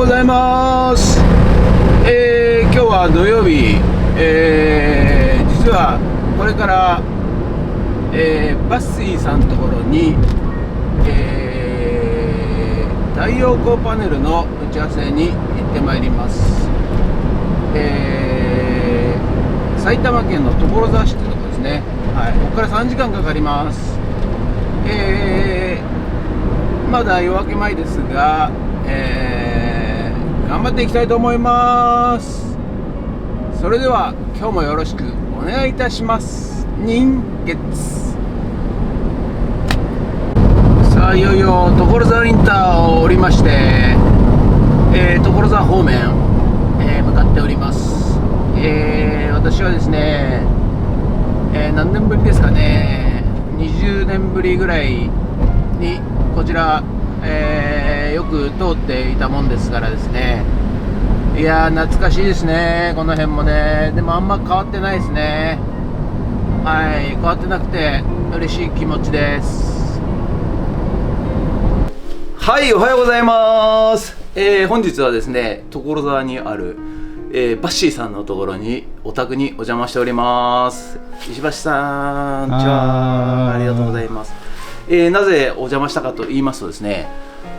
ございます。今日は土曜日、実はこれから、バッシーさんのところに、太陽光パネルの打ち合わせに行ってまいります。埼玉県の所沢市というところですね。はい、ここから3時間かかります。まだ夜明け前ですが、頑張っていきたいと思います。それでは今日もよろしくお願いいたします。人月さあ、いよいよ所沢インターを降りまして、所沢方面、向かっております。私はですね、何年ぶりですかね、20年ぶりぐらいにこちら、よく通っていたもんですからですね。いやー、懐かしいですね、この辺もね。でもあんま変わってないですね。はい、変わってなくて嬉しい気持ちです。はい、おはようございます。本日はですね、所沢にある、バッシーさんのところにお宅にお邪魔しております。石橋さん、じゃありがとうございます。なぜお邪魔したかと言いますとですね、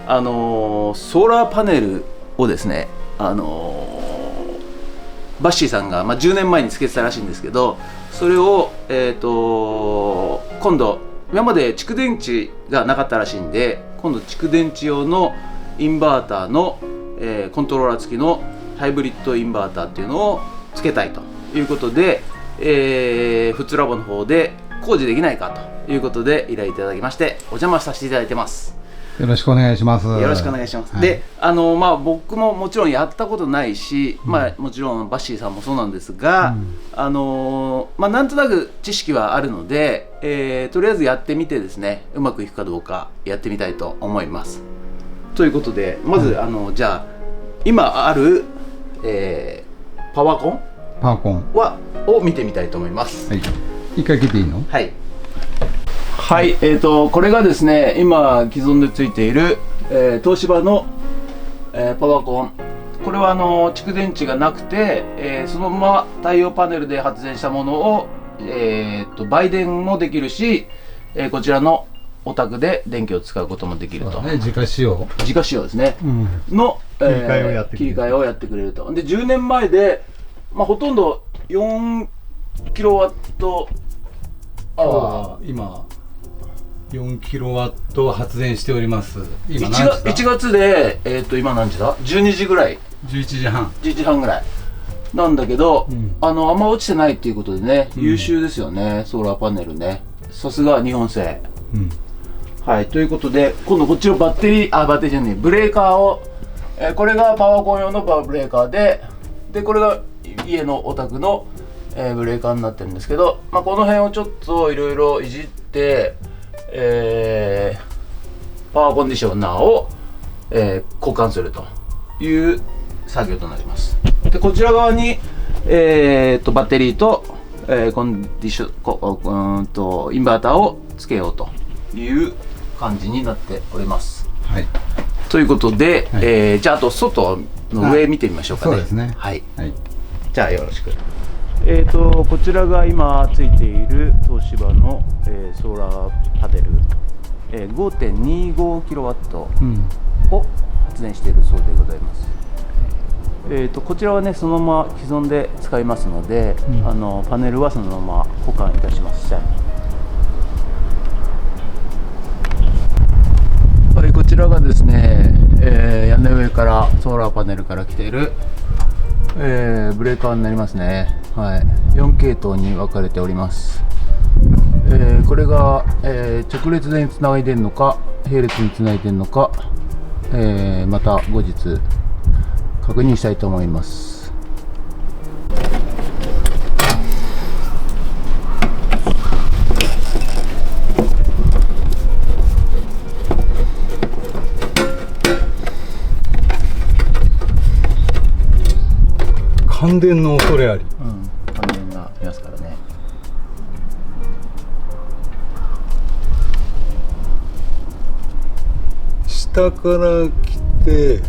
ソーラーパネルをですね、バッシーさんが、10年前につけてたらしいんですけど、それを、今度今まで蓄電池がなかったらしいんで、今度蓄電池用のインバーターの、コントローラー付きのハイブリッドインバーターっていうのをつけたいということで、フッツラボの方で工事できないかということで依頼いただきまして、お邪魔させていただいてます。よろしくお願いします。よろしくお願いします。はい、で、僕ももちろんやったことないし、もちろんバッシーさんもそうなんですが、なんとなく知識はあるので、とりあえずやってみてですね、うまくいくかどうかやってみたいと思います。ということで、まず、じゃあ今ある、パワコンを見てみたいと思います。はい、一回切っていいの？はい。はい、これがですね、今既存でついている、東芝の、パワコン。これは蓄電池がなくて、そのまま太陽パネルで発電したものを、売電もできるし、こちらのお宅で電気を使うこともできると。自家使用ですね、の、切り替えをやってくれると。で、10年前で、ほとんど4キロワットアワー、今4キロワット発電しております。今1月で、今何時だ ?12 時ぐらい、11時半ぐらいなんだけど、あんま落ちてないっていうことでね、優秀ですよね、ソーラーパネルね。さすが日本製。はい、ということで、今度こっちのバッテリーじゃねえ、ブレーカーを、これがパワーコン用のパワーブレーカーで、これが家のお宅の、ブレーカーになってるんですけど、この辺をちょっといろいろいじって、パワーコンディショナーを、交換するという作業となります。で、こちら側に、バッテリーと、インバーターをつけようという感じになっております。はい、ということで、はい、じゃあ、あと外の上見てみましょうかね。そうですね。はい。はい、じゃあよろしく。こちらが今ついている東芝の、ソーラーパネル、5.25 キロワットを発電しているそうでございます。こちらはね、そのまま既存で使いますので、パネルはそのまま保管いたします。はい、こちらがですね、屋根上からソーラーパネルから来ている、ブレーカーになりますね。はい、4系統に分かれております。これが、直列でつないでるのか並列につないでるのか、また後日確認したいと思います。感電の恐れあり。感電がありますからね。下から来て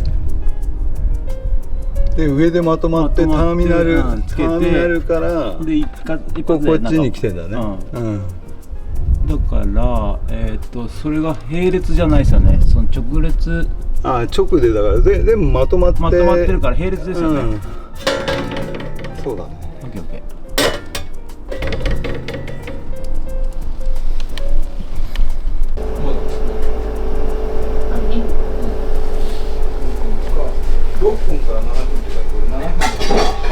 で上でまとまってターミナル、つけてターミナルからで一発でこっちに来てんだね。だからそれが並列じゃないですよね。その直列直でだから全部まとまってるから並列ですよね。そうだね。オッケーオッケー。6分から7分って書いて7分。